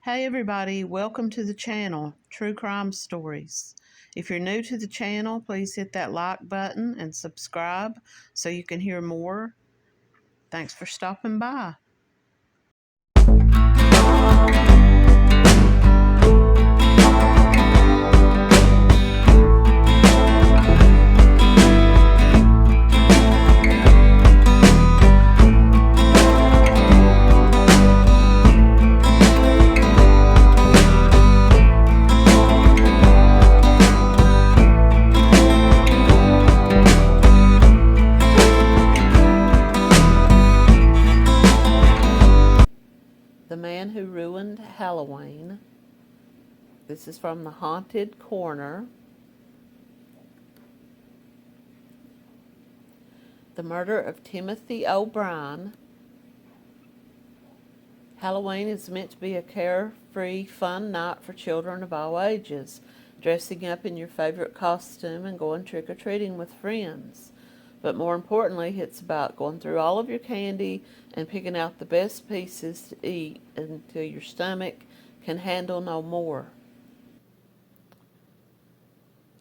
Hey everybody, welcome to the channel, True Crime Stories. If you're new to the channel, please hit that like button and subscribe so you can hear more. Thanks for stopping by. The Man Who Ruined Halloween. This is from The Haunted Corner. The Murder of Timothy O'Brien. Halloween is meant to be a carefree, fun night for children of all ages, dressing up in your favorite costume and going trick-or-treating with friends. But more importantly, it's about going through all of your candy and picking out the best pieces to eat until your stomach can handle no more.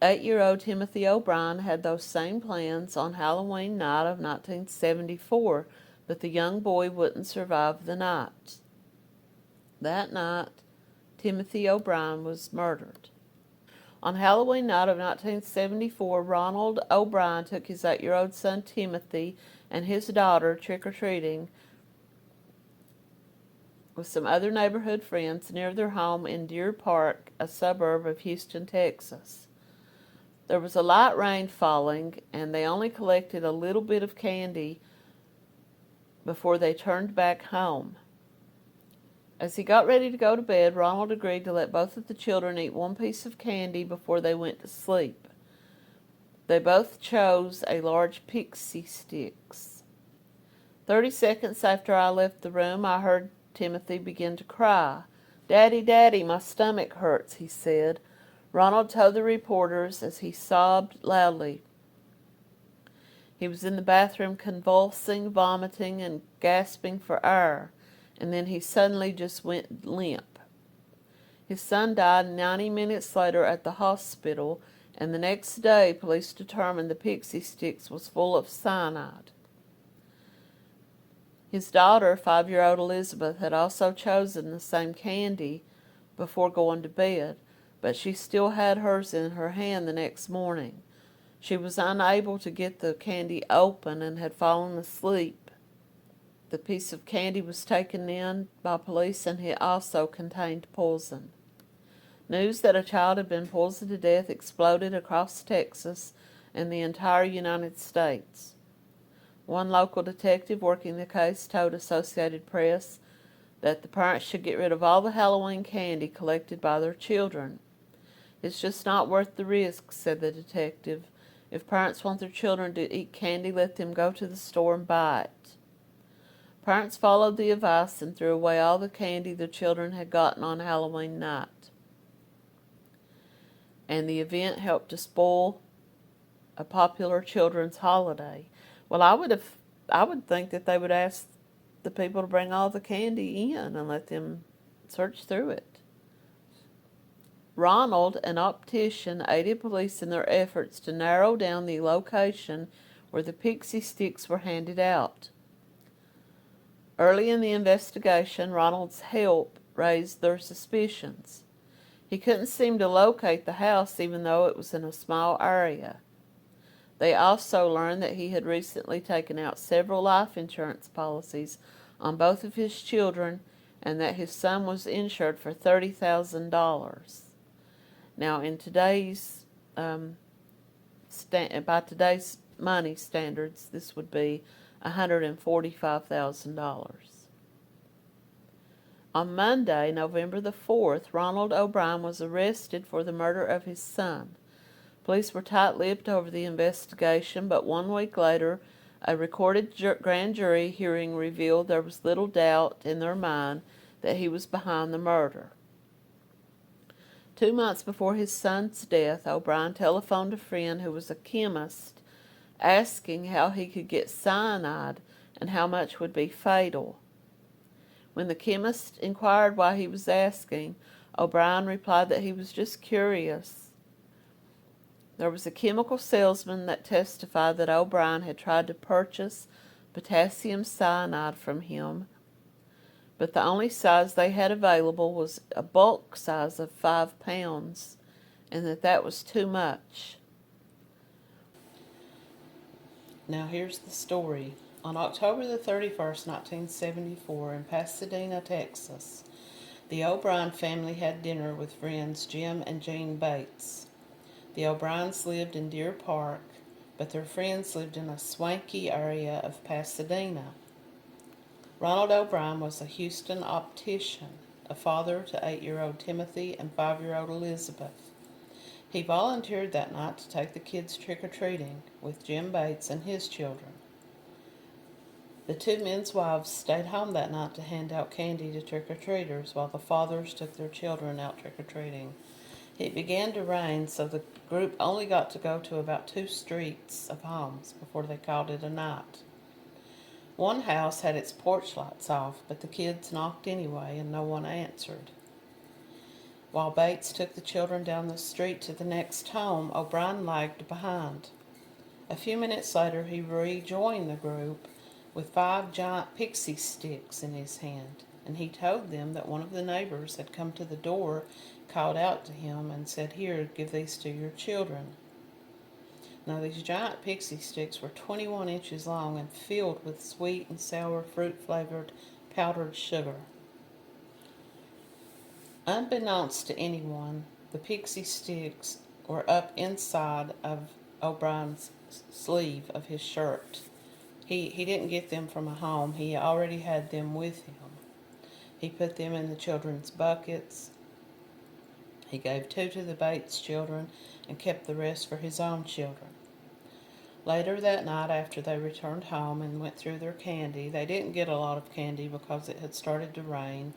8-year-old Timothy O'Brien had those same plans on Halloween night of 1974, but the young boy wouldn't survive the night. That night, Timothy O'Brien was murdered. On Halloween night of 1974, Ronald O'Brien took his 8-year-old son Timothy and his daughter trick-or-treating with some other neighborhood friends near their home in Deer Park, a suburb of Houston, Texas. There was a light rain falling, and they only collected a little bit of candy before they turned back home. As he got ready to go to bed, Ronald agreed to let both of the children eat one piece of candy before they went to sleep. They both chose a large pixie sticks. 30 seconds after I left the room, I heard Timothy begin to cry. "Daddy, Daddy, my stomach hurts," he said. Ronald told the reporters as he sobbed loudly. He was in the bathroom convulsing, vomiting, and gasping for air. And then he suddenly just went limp. His son died 90 minutes later at the hospital, and the next day police determined the pixie sticks was full of cyanide. His daughter, 5-year-old Elizabeth, had also chosen the same candy before going to bed, but she still had hers in her hand the next morning. She was unable to get the candy open and had fallen asleep. The piece of candy was taken in by police, and it also contained poison. News that a child had been poisoned to death exploded across Texas and the entire United States. One local detective working the case told Associated Press that the parents should get rid of all the Halloween candy collected by their children. "It's just not worth the risk," said the detective. "If parents want their children to eat candy, let them go to the store and buy it." Parents followed the advice and threw away all the candy their children had gotten on Halloween night. And the event helped to spoil a popular children's holiday. Well, I would think that they would ask the people to bring all the candy in and let them search through it. Ronald, an optician, aided police in their efforts to narrow down the location where the pixie sticks were handed out. Early in the investigation, Ronald's help raised their suspicions. He couldn't seem to locate the house even though it was in a small area. They also learned that he had recently taken out several life insurance policies on both of his children and that his son was insured for $30,000. Now, in today's by today's money standards, this would be $145,000. On Monday, November the 4th, Ronald O'Brien was arrested for the murder of his son. Police were tight-lipped over the investigation, but 1 week later, a recorded grand jury hearing revealed there was little doubt in their mind that he was behind the murder. 2 months before his son's death, O'Brien telephoned a friend who was a chemist asking how he could get cyanide and how much would be fatal. When the chemist inquired why he was asking, O'Brien replied that he was just curious. There was a chemical salesman that testified that O'Brien had tried to purchase potassium cyanide from him, but the only size they had available was a bulk size of 5 pounds, and that was too much. Now here's the story. On October the 31st, 1974, in Pasadena, Texas, the O'Brien family had dinner with friends Jim and Jean Bates. The O'Briens lived in Deer Park, but their friends lived in a swanky area of Pasadena. Ronald O'Brien was a Houston optician, a father to 8-year-old Timothy and 5-year-old Elizabeth. He volunteered that night to take the kids trick-or-treating with Jim Bates and his children. The two men's wives stayed home that night to hand out candy to trick-or-treaters while the fathers took their children out trick-or-treating. It began to rain, so the group only got to go to about 2 streets of homes before they called it a night. One house had its porch lights off, but the kids knocked anyway and no one answered. While Bates took the children down the street to the next home, O'Brien lagged behind. A few minutes later he rejoined the group with 5 giant pixie sticks in his hand, and he told them that one of the neighbors had come to the door, called out to him, and said, "Here, give these to your children." Now these giant pixie sticks were 21 inches long and filled with sweet and sour fruit-flavored powdered sugar. Unbeknownst to anyone, the pixie sticks were up inside of O'Brien's sleeve of his shirt. He didn't get them from a home. He already had them with him. He put them in the children's buckets. He gave 2 to the Bates children and kept the rest for his own children. Later that night, after they returned home and went through their candy, they didn't get a lot of candy because it had started to rain,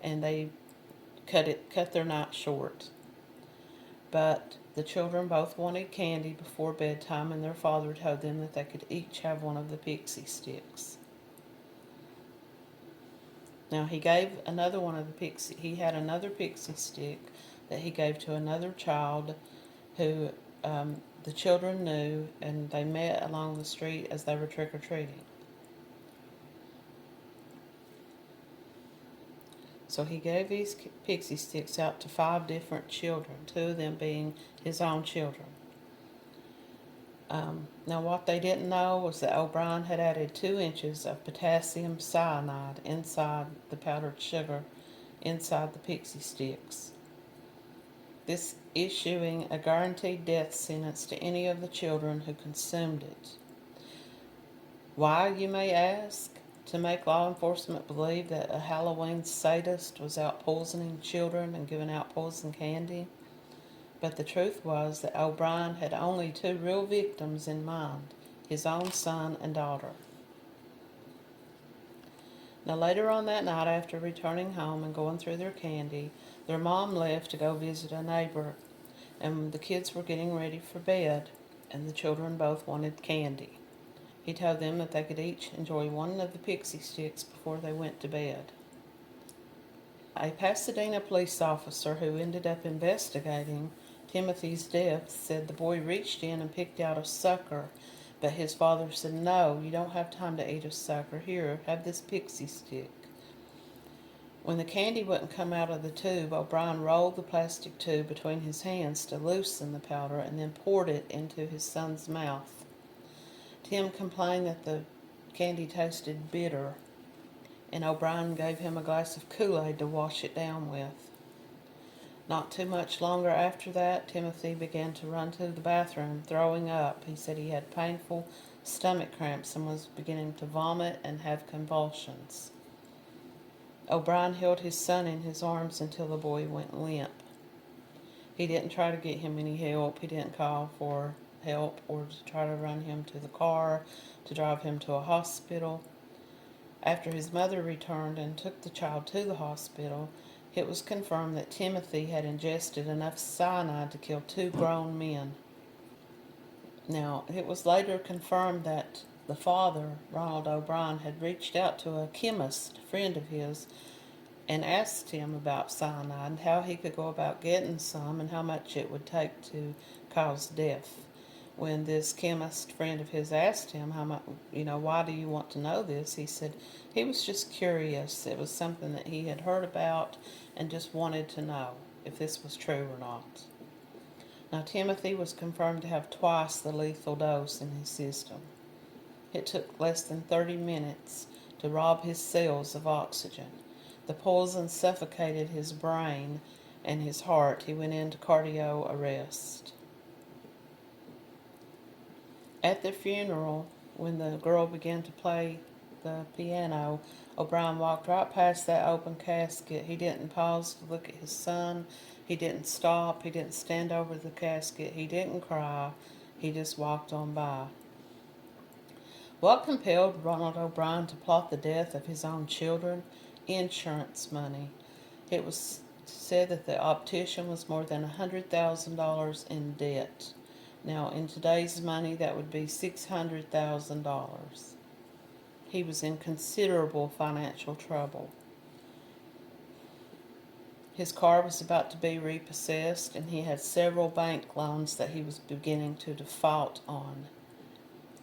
and they cut their night short. But the children both wanted candy before bedtime, and their father told them that they could each have one of the pixie sticks. Now he had another pixie stick that he gave to another child who the children knew, and they met along the street as they were trick-or-treating. So he gave these pixie sticks out to 5 different children, 2 of them being his own children. Now what they didn't know was that O'Brien had added 2 inches of potassium cyanide inside the powdered sugar inside the pixie sticks, this issuing a guaranteed death sentence to any of the children who consumed it. Why, you may ask? To make law enforcement believe that a Halloween sadist was out poisoning children and giving out poison candy. But the truth was that O'Brien had only 2 real victims in mind, his own son and daughter. Now later on that night, after returning home and going through their candy, their mom left to go visit a neighbor, and the kids were getting ready for bed, and the children both wanted candy. He told them that they could each enjoy one of the pixie sticks before they went to bed. A Pasadena police officer who ended up investigating Timothy's death said the boy reached in and picked out a sucker, but his father said, "No, you don't have time to eat a sucker. Here, have this pixie stick." When the candy wouldn't come out of the tube, O'Brien rolled the plastic tube between his hands to loosen the powder and then poured it into his son's mouth. Tim complained that the candy tasted bitter, and O'Brien gave him a glass of Kool-Aid to wash it down with. Not too much longer after that, Timothy began to run to the bathroom, throwing up. He said he had painful stomach cramps and was beginning to vomit and have convulsions. O'Brien held his son in his arms until the boy went limp. He didn't try to get him any help. He didn't call for help or to try to run him to the car, to drive him to a hospital. After his mother returned and took the child to the hospital, it was confirmed that Timothy had ingested enough cyanide to kill 2 grown men. Now, it was later confirmed that the father, Ronald O'Brien, had reached out to a chemist, a friend of his, and asked him about cyanide and how he could go about getting some and how much it would take to cause death. When this chemist friend of his asked him how much, why do you want to know this? He said he was just curious. It was something that he had heard about and just wanted to know if this was true or not. Now, Timothy was confirmed to have twice the lethal dose in his system. It took less than 30 minutes to rob his cells of oxygen. The poison suffocated his brain and his heart. He went into cardio arrest. At the funeral, when the girl began to play the piano, O'Brien walked right past that open casket. He didn't pause to look at his son. He didn't stop. He didn't stand over the casket. He didn't cry. He just walked on by. What compelled Ronald O'Brien to plot the death of his own children? Insurance money. It was said that the optician was more than $100,000 in debt. Now, in today's money, that would be $600,000. He was in considerable financial trouble. His car was about to be repossessed, and he had several bank loans that he was beginning to default on.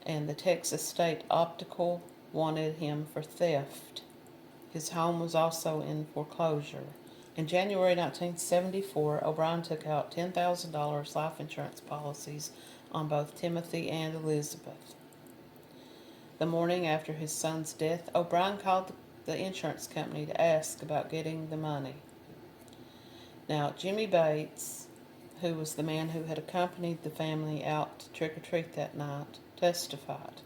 And the Texas State Optical wanted him for theft. His home was also in foreclosure. In January 1974, O'Brien took out $10,000 life insurance policies on both Timothy and Elizabeth. The morning after his son's death, O'Brien called the insurance company to ask about getting the money. Now, Jimmy Bates, who was the man who had accompanied the family out to trick-or-treat that night, testified.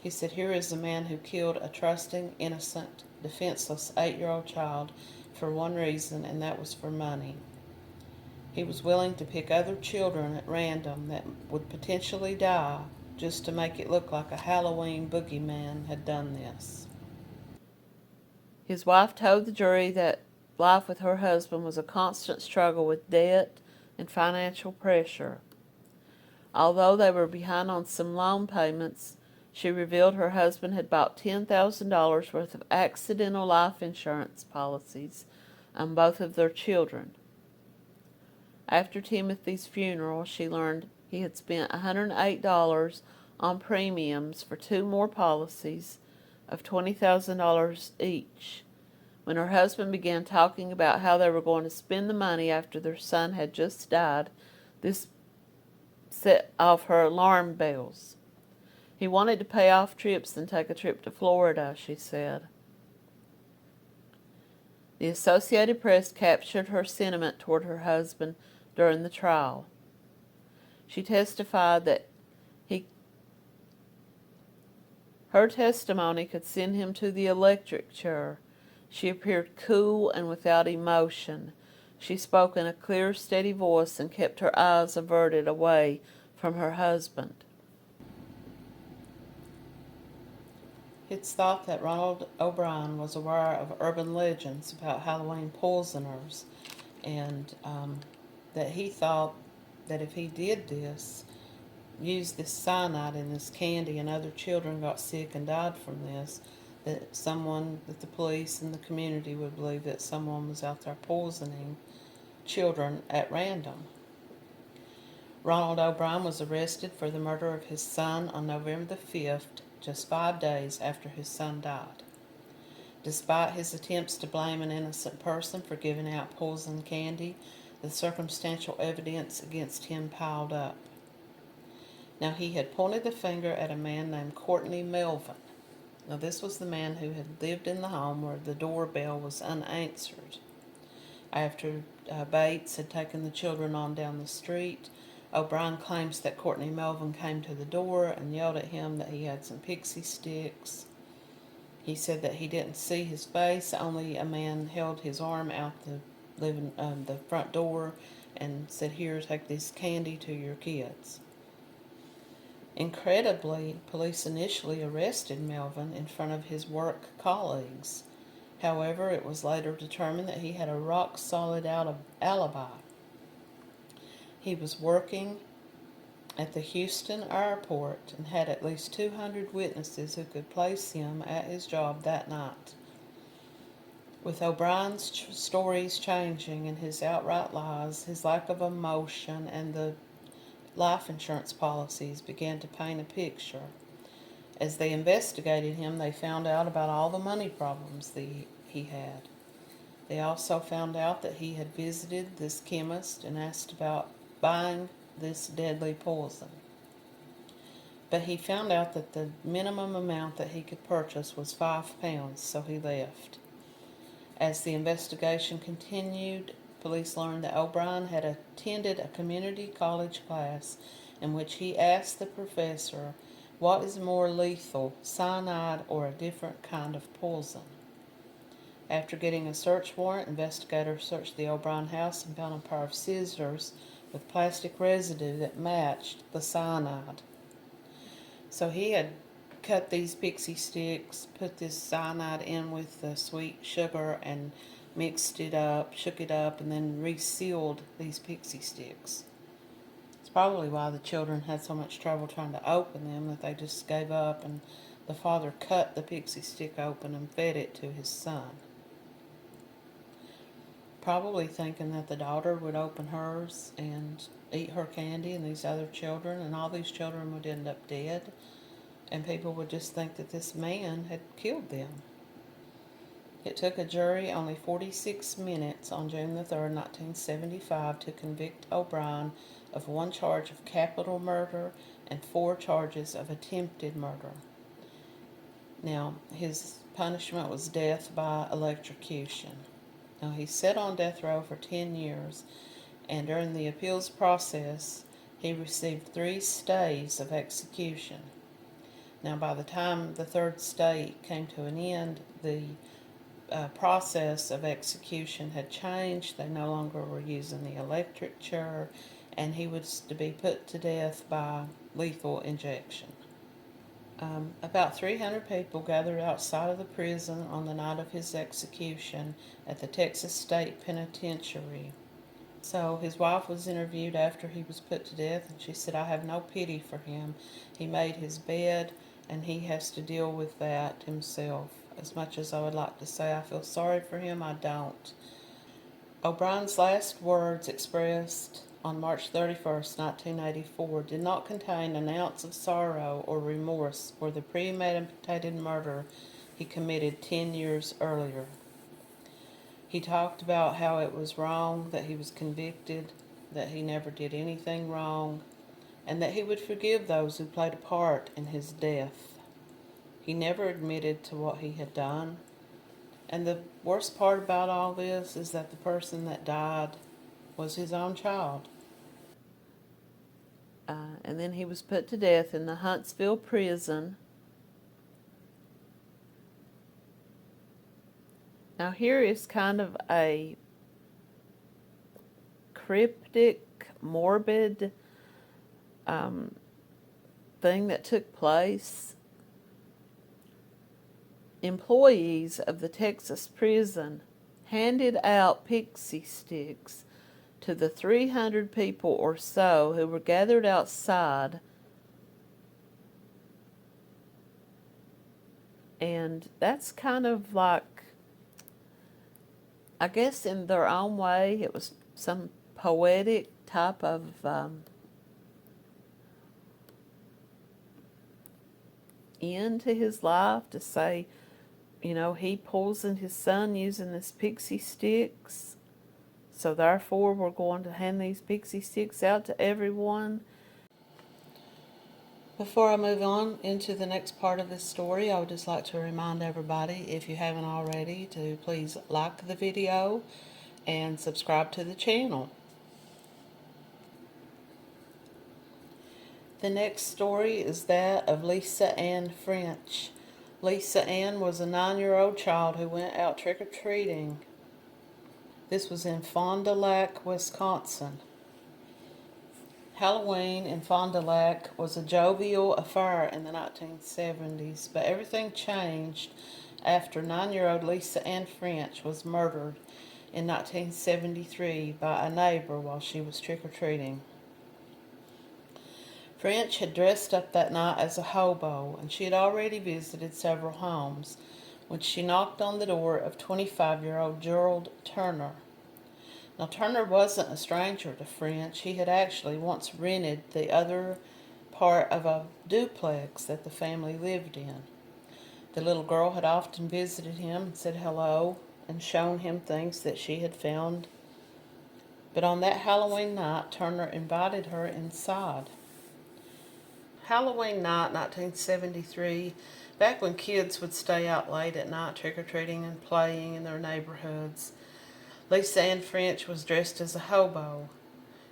He said, "Here is a man who killed a trusting, innocent, defenseless 8-year-old child for one reason, and that was for money. He was willing to pick other children at random that would potentially die just to make it look like a Halloween boogeyman had done this." His wife told the jury that life with her husband was a constant struggle with debt and financial pressure. Although they were behind on some loan payments, she revealed her husband had bought $10,000 worth of accidental life insurance policies on both of their children. After Timothy's funeral, she learned he had spent $108 on premiums for 2 more policies of $20,000 each. When her husband began talking about how they were going to spend the money after their son had just died, this set off her alarm bells. He wanted to pay off trips and take a trip to Florida, she said. The Associated Press captured her sentiment toward her husband during the trial. She testified that her testimony could send him to the electric chair. She appeared cool and without emotion. She spoke in a clear, steady voice and kept her eyes averted away from her husband. It's thought that Ronald O'Brien was aware of urban legends about Halloween poisoners, and that he thought that if he did this, use this cyanide in this candy, and other children got sick and died from this, that the police and the community would believe that someone was out there poisoning children at random. Ronald O'Brien was arrested for the murder of his son on November the 5th, just 5 days after his son died. Despite his attempts to blame an innocent person for giving out poison candy, the circumstantial evidence against him piled up. Now, he had pointed the finger at a man named Courtney Melvin. Now, this was the man who had lived in the home where the doorbell was unanswered. After Bates had taken the children on down the street, O'Brien claims that Courtney Melvin came to the door and yelled at him that he had some pixie sticks. He said that he didn't see his face, only a man held his arm out the front door and said, "Here, take this candy to your kids." Incredibly, police initially arrested Melvin in front of his work colleagues. However, it was later determined that he had a rock-solid alibi. He was working at the Houston airport and had at least 200 witnesses who could place him at his job that night. With O'Brien's stories changing and his outright lies, his lack of emotion, and the life insurance policies began to paint a picture. As they investigated him, they found out about all the money problems he had. They also found out that he had visited this chemist and asked about buying this deadly poison. But he found out that the minimum amount that he could purchase was £5, so he left. As the investigation continued, police learned that O'Brien had attended a community college class in which he asked the professor, "What is more lethal, cyanide or a different kind of poison?" After getting a search warrant, investigators searched the O'Brien house and found a pair of scissors with plastic residue that matched the cyanide. So he had cut these pixie sticks, put this cyanide in with the sweet sugar and mixed it up, shook it up, and then resealed these pixie sticks. It's probably why the children had so much trouble trying to open them that they just gave up, and the father cut the pixie stick open and fed it to his son. Probably thinking that the daughter would open hers and eat her candy and these other children, and all these children would end up dead, and people would just think that this man had killed them. It took a jury only 46 minutes on June the 3rd, 1975 to convict O'Brien of 1 charge of capital murder and 4 charges of attempted murder. Now, his punishment was death by electrocution. Now, he sat on death row for 10 years, and during the appeals process, he received 3 stays of execution. Now, by the time the 3rd stay came to an end, the process of execution had changed. They no longer were using the electric chair, and he was to be put to death by lethal injection. About 300 people gathered outside of the prison on the night of his execution at the Texas State Penitentiary. So his wife was interviewed after he was put to death, and she said, "I have no pity for him. He made his bed, and he has to deal with that himself. As much as I would like to say I feel sorry for him, I don't." O'Brien's last words, expressed on March 31st, 1984, did not contain an ounce of sorrow or remorse for the premeditated murder he committed 10 years earlier. He talked about how it was wrong that he was convicted, that he never did anything wrong, and that he would forgive those who played a part in his death. He never admitted to what he had done. And the worst part about all this is that the person that died was his own child. And then he was put to death in the Huntsville prison. Now here is kind of a cryptic, morbid thing that took place. Employees of the Texas prison handed out pixie sticks to the 300 people or so who were gathered outside, and that's kind of like, I guess in their own way, it was some poetic type of end to his life, to say, you know, he poisoned his son using this pixie sticks, so therefore we're going to hand these pixie sticks out to everyone. Before I move on into the next part of this story, I would just like to remind everybody, if you haven't already, to please like the video and subscribe to the channel. The next story is that of Lisa Ann French. Lisa Ann was a 9-year-old child who went out trick-or-treating. This was in Fond du Lac, Wisconsin. Halloween in Fond du Lac was a jovial affair in the 1970s, but everything changed after 9-year-old Lisa Ann French was murdered in 1973 by a neighbor while she was trick-or-treating. French had dressed up that night as a hobo, and she had already visited several homes. when she knocked on the door of 25-year-old Gerald Turner. Now, Turner wasn't a stranger to French. He had actually once rented the other part of a duplex that the family lived in. The little girl had often visited him and said hello and shown him things that she had found. But on that Halloween night, Turner invited her inside. Halloween night, 1973, back when kids would stay out late at night trick-or-treating and playing in their neighborhoods, Lisa Ann French was dressed as a hobo.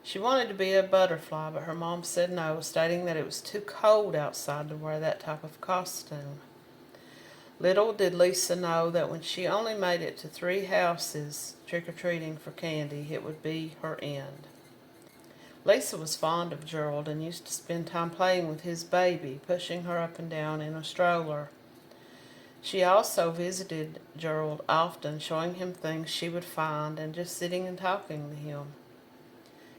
She wanted to be a butterfly, but her mom said no, stating that it was too cold outside to wear that type of costume. Little did Lisa know that when she only made it to 3 houses trick-or-treating for candy, it would be her end. Lisa was fond of Gerald and used to spend time playing with his baby, pushing her up and down in a stroller. She also visited Gerald often, showing him things she would find and just sitting and talking to him.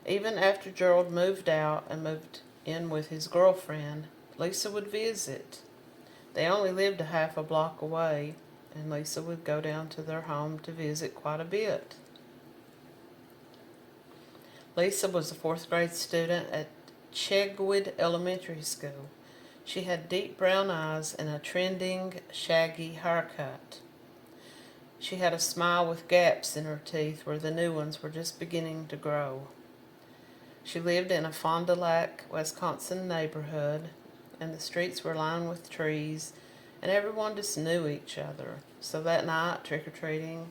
Even after Gerald moved out and moved in with his girlfriend, Lisa would visit. They only lived a half a block away, and Lisa would go down to their home to visit quite a bit. Lisa was a 4th grade student at Chegwood Elementary School. She had deep brown eyes and a trending, shaggy haircut. She had a smile with gaps in her teeth where the new ones were just beginning to grow. She lived in a Fond du Lac, Wisconsin neighborhood, and the streets were lined with trees, and everyone just knew each other. So that night, trick-or-treating,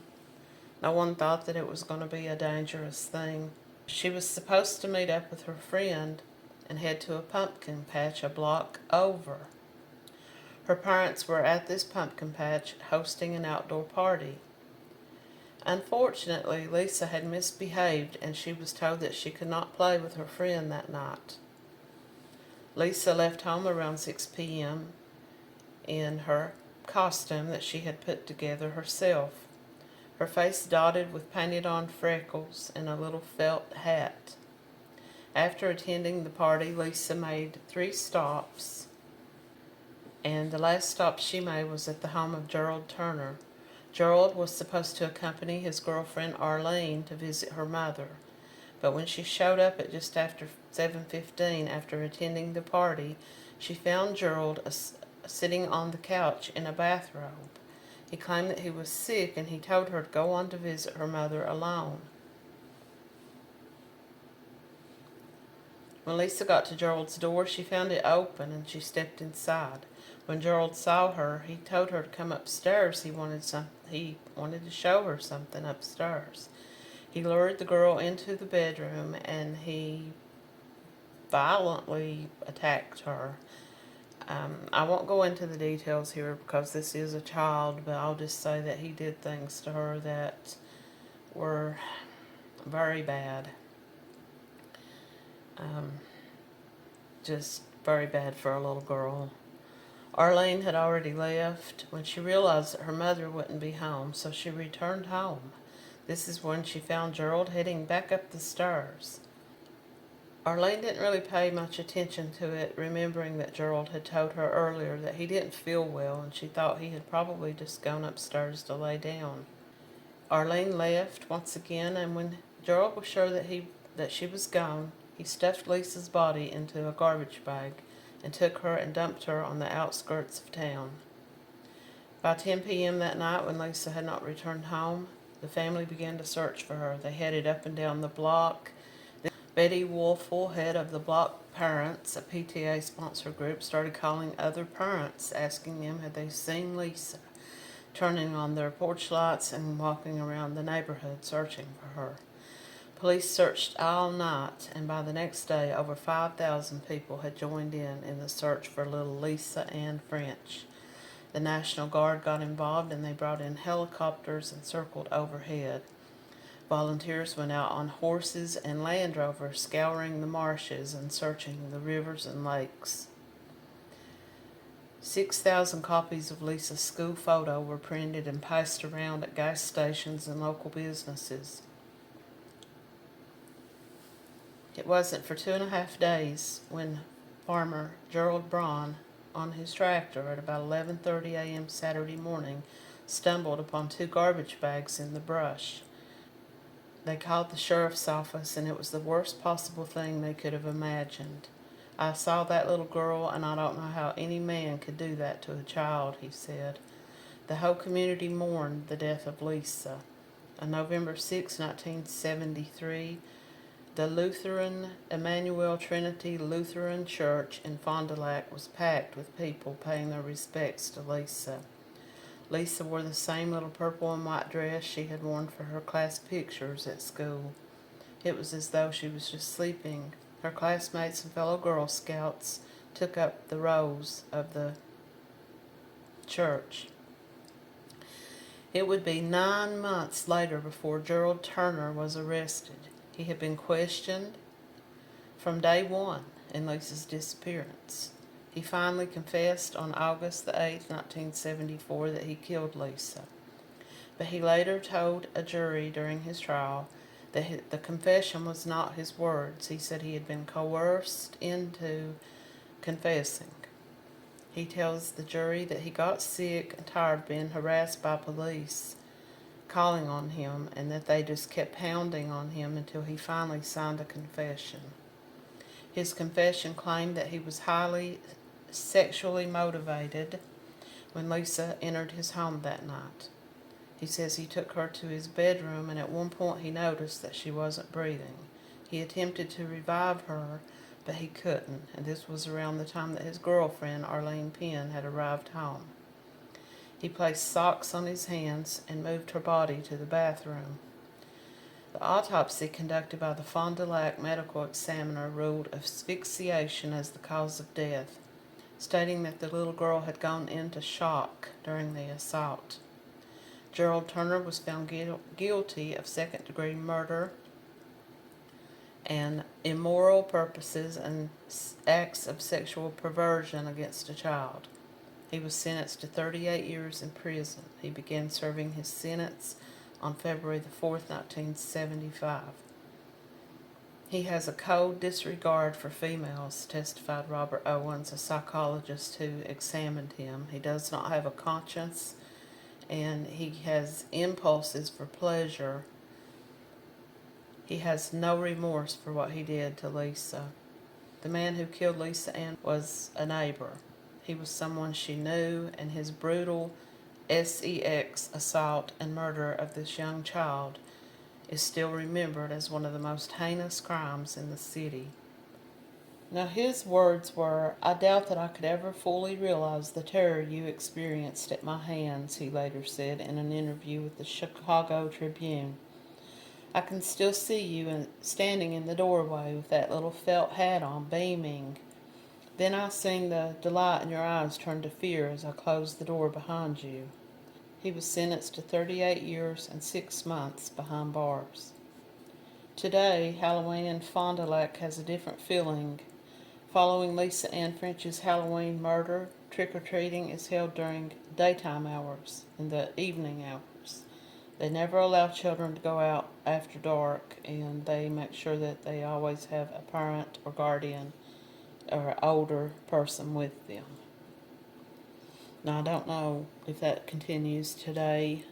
no one thought that it was going to be a dangerous thing. She was supposed to meet up with her friend and head to a pumpkin patch a block over. Her parents were at this pumpkin patch hosting an outdoor party. Unfortunately, Lisa had misbehaved and she was told that she could not play with her friend that night. Lisa left home around 6 p.m. in her costume that she had put together herself, her face dotted with painted-on freckles and a little felt hat. After attending the party, Lisa made 3 stops, and the last stop she made was at the home of Gerald Turner. Gerald was supposed to accompany his girlfriend Arlene to visit her mother, but when she showed up at just after 7:15 after attending the party, she found Gerald sitting on the couch in a bathrobe. He claimed that he was sick and he told her to go on to visit her mother alone. When Lisa got to Gerald's door, she found it open and she stepped inside. When Gerald saw her, he told her to come upstairs. He wanted to show her something upstairs. He lured the girl into the bedroom and he violently attacked her. I won't go into the details here because this is a child, but I'll just say that he did things to her that were very bad. Just very bad for a little girl. Arlene had already left when she realized that her mother wouldn't be home, so she returned home. This is when she found Gerald heading back up the stairs. Arlene didn't really pay much attention to it, remembering that Gerald had told her earlier that he didn't feel well and she thought he had probably just gone upstairs to lay down. Arlene left once again, and when Gerald was sure that she was gone, he stuffed Lisa's body into a garbage bag and took her and dumped her on the outskirts of town. By 10 p.m. that night, when Lisa had not returned home, the family began to search for her. They headed up and down the block. Betty Wolfel, head of the Block Parents, a PTA sponsor group, started calling other parents, asking them had they seen Lisa, turning on their porch lights and walking around the neighborhood searching for her. Police searched all night, and by the next day, over 5,000 people had joined in the search for little Lisa Ann French. The National Guard got involved, and they brought in helicopters and circled overhead. Volunteers went out on horses and Land Rovers, scouring the marshes and searching the rivers and lakes. 6,000 copies of Lisa's school photo were printed and passed around at gas stations and local businesses. It wasn't for 2.5 days when farmer Gerald Braun, on his tractor at about 11:30 a.m. Saturday morning, stumbled upon 2 garbage bags in the brush. They called the sheriff's office, and it was the worst possible thing they could have imagined. I saw that little girl, and I don't know how any man could do that to a child, he said. The whole community mourned the death of Lisa. On November 6, 1973, the Lutheran Emmanuel Trinity Lutheran Church in Fond du Lac was packed with people paying their respects to Lisa. Lisa wore the same little purple and white dress she had worn for her class pictures at school. It was as though she was just sleeping. Her classmates and fellow Girl Scouts took up the rows of the church. It would be 9 months later before Gerald Turner was arrested. He had been questioned from day one in Lisa's disappearance. He finally confessed on August the 8th, 1974, that he killed Lisa. But he later told a jury during his trial that the confession was not his words. He said he had been coerced into confessing. He tells the jury that he got sick and tired of being harassed by police calling on him, and that they just kept pounding on him until he finally signed a confession. His confession claimed that he was highly sexually motivated when Lisa entered his home that night. He says he took her to his bedroom, and at one point he noticed that she wasn't breathing. He attempted to revive her, but he couldn't, and this was around the time that his girlfriend, Arlene Penn, had arrived home. He placed socks on his hands and moved her body to the bathroom. The autopsy conducted by the Fond du Lac medical examiner ruled asphyxiation as the cause of death, stating that the little girl had gone into shock during the assault. Gerald Turner was found guilty of second-degree murder and immoral purposes and acts of sexual perversion against a child. He was sentenced to 38 years in prison. He began serving his sentence on February the 4th, 1975. He has a cold disregard for females, testified Robert Owens, a psychologist who examined him. He does not have a conscience, and he has impulses for pleasure. He has no remorse for what he did to Lisa. The man who killed Lisa Ann was a neighbor. He was someone she knew, and his brutal sex assault and murder of this young child is still remembered as one of the most heinous crimes in the city. Now his words were, "I doubt that I could ever fully realize the terror you experienced at my hands," he later said in an interview with the Chicago Tribune. "I can still see you standing in the doorway with that little felt hat on, beaming. Then I seen the delight in your eyes turn to fear as I closed the door behind you." He was sentenced to 38 years and 6 months behind bars. Today, Halloween in Fond du Lac has a different feeling. Following Lisa Ann French's Halloween murder, trick-or-treating is held during daytime hours and the evening hours. They never allow children to go out after dark, and they make sure that they always have a parent or guardian or an older person with them. Now, I don't know if that continues today.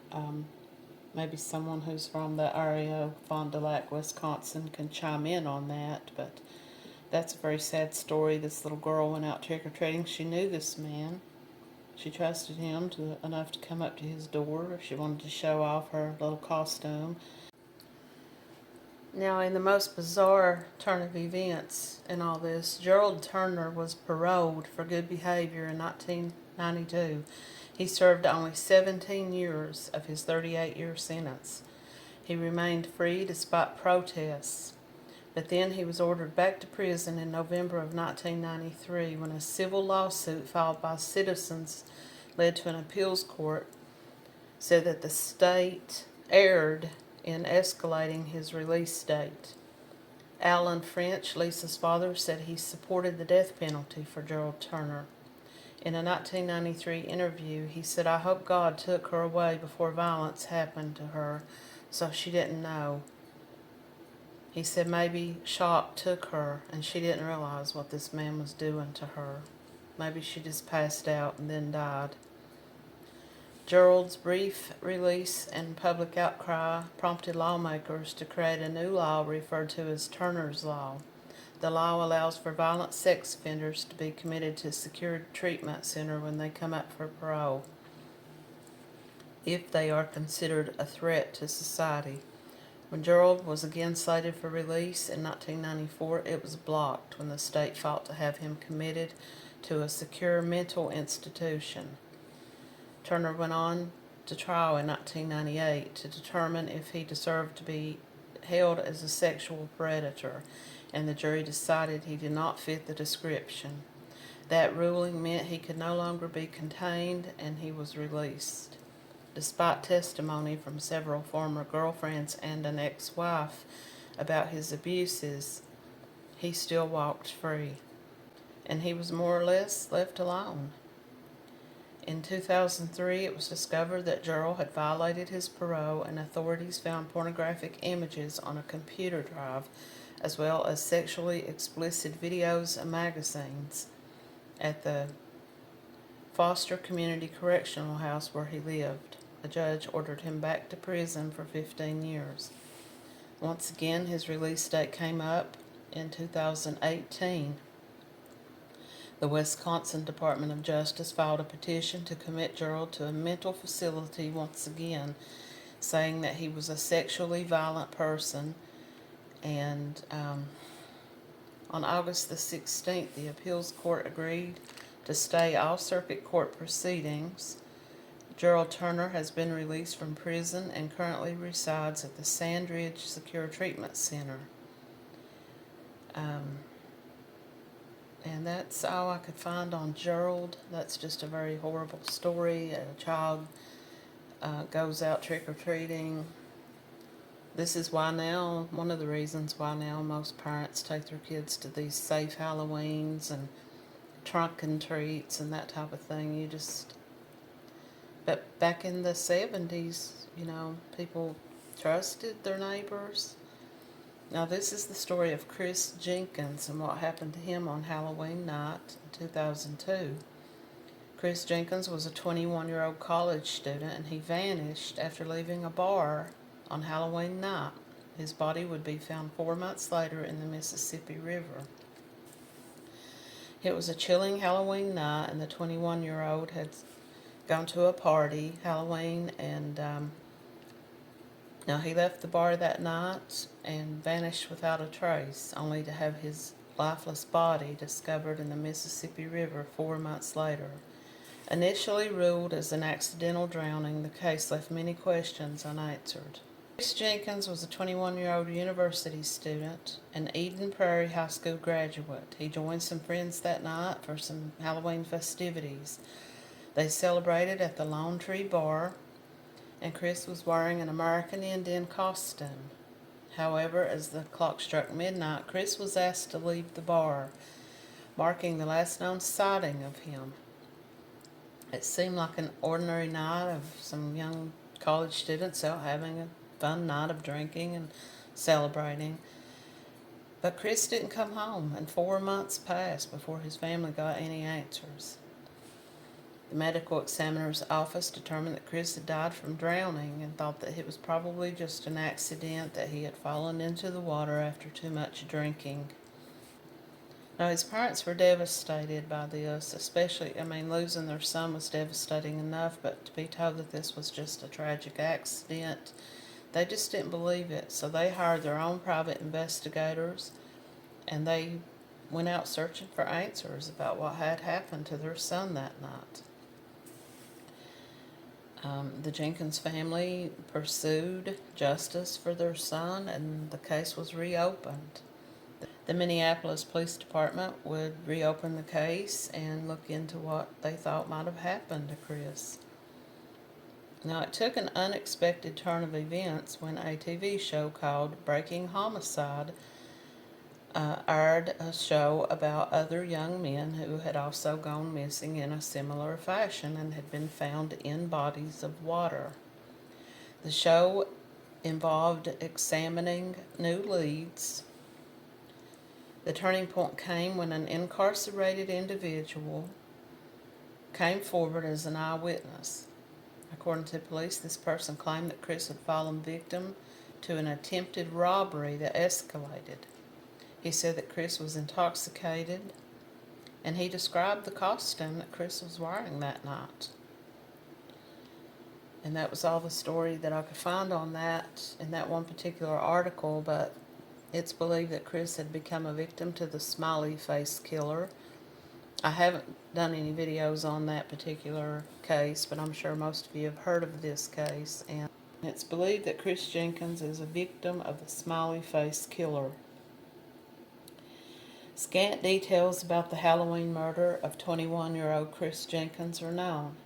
Maybe someone who's from the area of Fond du Lac, Wisconsin, can chime in on that, but that's a very sad story. This little girl went out trick-or-treating. She knew this man. She trusted him enough to come up to his door. She wanted to show off her little costume. Now, in the most bizarre turn of events in all this, Gerald Turner was paroled for good behavior in 1992. He served only 17 years of his 38-year sentence. He remained free despite protests. But then he was ordered back to prison in November of 1993 when a civil lawsuit filed by citizens led to an appeals court said that the state erred in escalating his release date. Alan French, Lisa's father, said he supported the death penalty for Gerald Turner. In a 1993 interview, he said, "I hope God took her away before violence happened to her, so she didn't know." He said maybe shock took her and she didn't realize what this man was doing to her. Maybe she just passed out and then died. Gerald's brief release and public outcry prompted lawmakers to create a new law referred to as Turner's Law. The law allows for violent sex offenders to be committed to a secure treatment center when they come up for parole, if they are considered a threat to society. When Gerald was again slated for release in 1994, it was blocked when the state fought to have him committed to a secure mental institution. Turner went on to trial in 1998 to determine if he deserved to be held as a sexual predator, and the jury decided he did not fit the description. That ruling meant he could no longer be contained, and he was released. Despite testimony from several former girlfriends and an ex-wife about his abuses, he still walked free, and he was more or less left alone. In 2003, it was discovered that Gerald had violated his parole, and authorities found pornographic images on a computer drive, as well as sexually explicit videos and magazines at the Foster Community Correctional House where he lived. The judge ordered him back to prison for 15 years. Once again, his release date came up in 2018. The Wisconsin Department of Justice filed a petition to commit Gerald to a mental facility once again, saying that he was a sexually violent person. And on August the 16th, the appeals court agreed to stay all circuit court proceedings. Gerald Turner has been released from prison and currently resides at the Sandridge Secure Treatment Center. And that's all I could find on Gerald. That's just a very horrible story. A child goes out trick-or-treating. This is why now, one of the reasons why now most parents take their kids to these safe Halloweens and trunk and treats and that type of thing. But back in the 70s, people trusted their neighbors. Now, this is the story of Chris Jenkins and what happened to him on Halloween night in 2002. Chris Jenkins was a 21-year-old college student, and he vanished after leaving a bar on Halloween night. His body would be found 4 months later in the Mississippi River. It was a chilling Halloween night, and the 21-year-old had gone to a party, Halloween, and now he left the bar that night and vanished without a trace, only to have his lifeless body discovered in the Mississippi River 4 months later. Initially ruled as an accidental drowning, the case left many questions unanswered. Chris Jenkins was a 21-year-old university student, an Eden Prairie High School graduate. He joined some friends that night for some Halloween festivities. They celebrated at the Lone Tree Bar, and Chris was wearing an American Indian costume. However, as the clock struck midnight, Chris was asked to leave the bar, marking the last known sighting of him. It seemed like an ordinary night of some young college students out having a fun night of drinking and celebrating. But Chris didn't come home, and 4 months passed before his family got any answers. The medical examiner's office determined that Chris had died from drowning and thought that it was probably just an accident, that he had fallen into the water after too much drinking. Now, his parents were devastated by this, especially, losing their son was devastating enough, but to be told that this was just a tragic accident, they just didn't believe it. So they hired their own private investigators, and they went out searching for answers about what had happened to their son that night. The Jenkins family pursued justice for their son, and the case was reopened. The Minneapolis Police Department would reopen the case and look into what they thought might have happened to Chris. Now, it took an unexpected turn of events when a TV show called Breaking Homicide aired a show about other young men who had also gone missing in a similar fashion and had been found in bodies of water. The show involved examining new leads. The turning point came when an incarcerated individual came forward as an eyewitness. According to police, this person claimed that Chris had fallen victim to an attempted robbery that escalated. He said that Chris was intoxicated, and he described the costume that Chris was wearing that night. And that was all the story that I could find on that in that one particular article, but it's believed that Chris had become a victim to the smiley face killer. I haven't done any videos on that particular case, but I'm sure most of you have heard of this case, and it's believed that Chris Jenkins is a victim of the smiley face killer. Scant details about the Halloween murder of 21-year-old Chris Jenkins are known,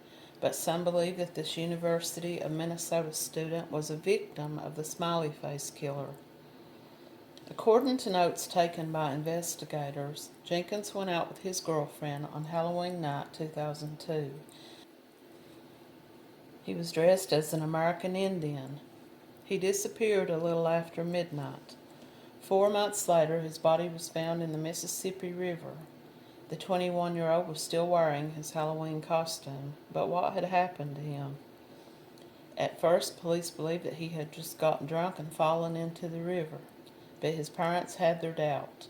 but some believe that this University of Minnesota student was a victim of the smiley face killer. According to notes taken by investigators, Jenkins went out with his girlfriend on Halloween night 2002. He was dressed as an American Indian. He disappeared a little after midnight. 4 months later, his body was found in the Mississippi River. The 21-year-old was still wearing his Halloween costume, but what had happened to him? At first, police believed that he had just gotten drunk and fallen into the river, but his parents had their doubt.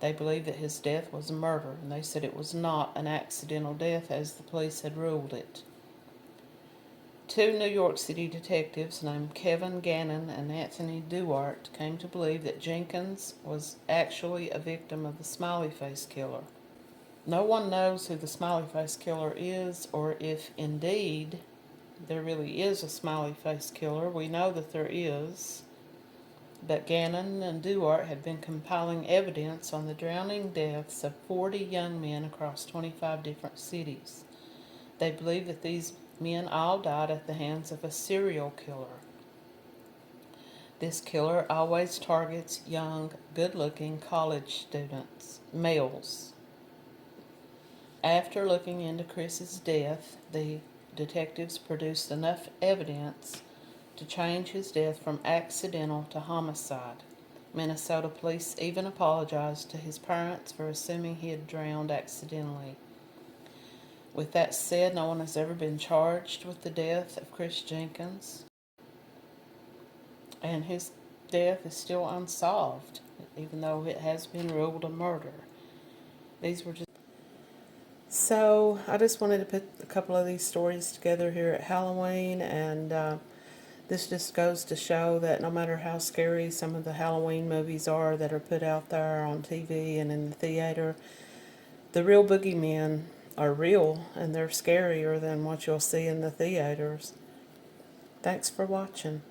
They believed that his death was a murder, and they said it was not an accidental death as the police had ruled it. 2 New York City detectives named Kevin Gannon and Anthony Duarte came to believe that Jenkins was actually a victim of the smiley face killer. No one knows who the smiley face killer is, or if indeed there really is a smiley face killer. We know that there is, but Gannon and Duarte had been compiling evidence on the drowning deaths of 40 young men across 25 different cities. They believe that these men all died at the hands of a serial killer. This killer always targets young, good-looking college students, males. After looking into Chris's death, the detectives produced enough evidence to change his death from accidental to homicide. Minnesota police even apologized to his parents for assuming he had drowned accidentally. With that said, no one has ever been charged with the death of Chris Jenkins, and his death is still unsolved, even though it has been ruled a murder. These were just... So, I just wanted to put a couple of these stories together here at Halloween, and this just goes to show that no matter how scary some of the Halloween movies are that are put out there on TV and in the theater, the real boogeymen are real, and they're scarier than what you'll see in the theaters. Thanks for watching.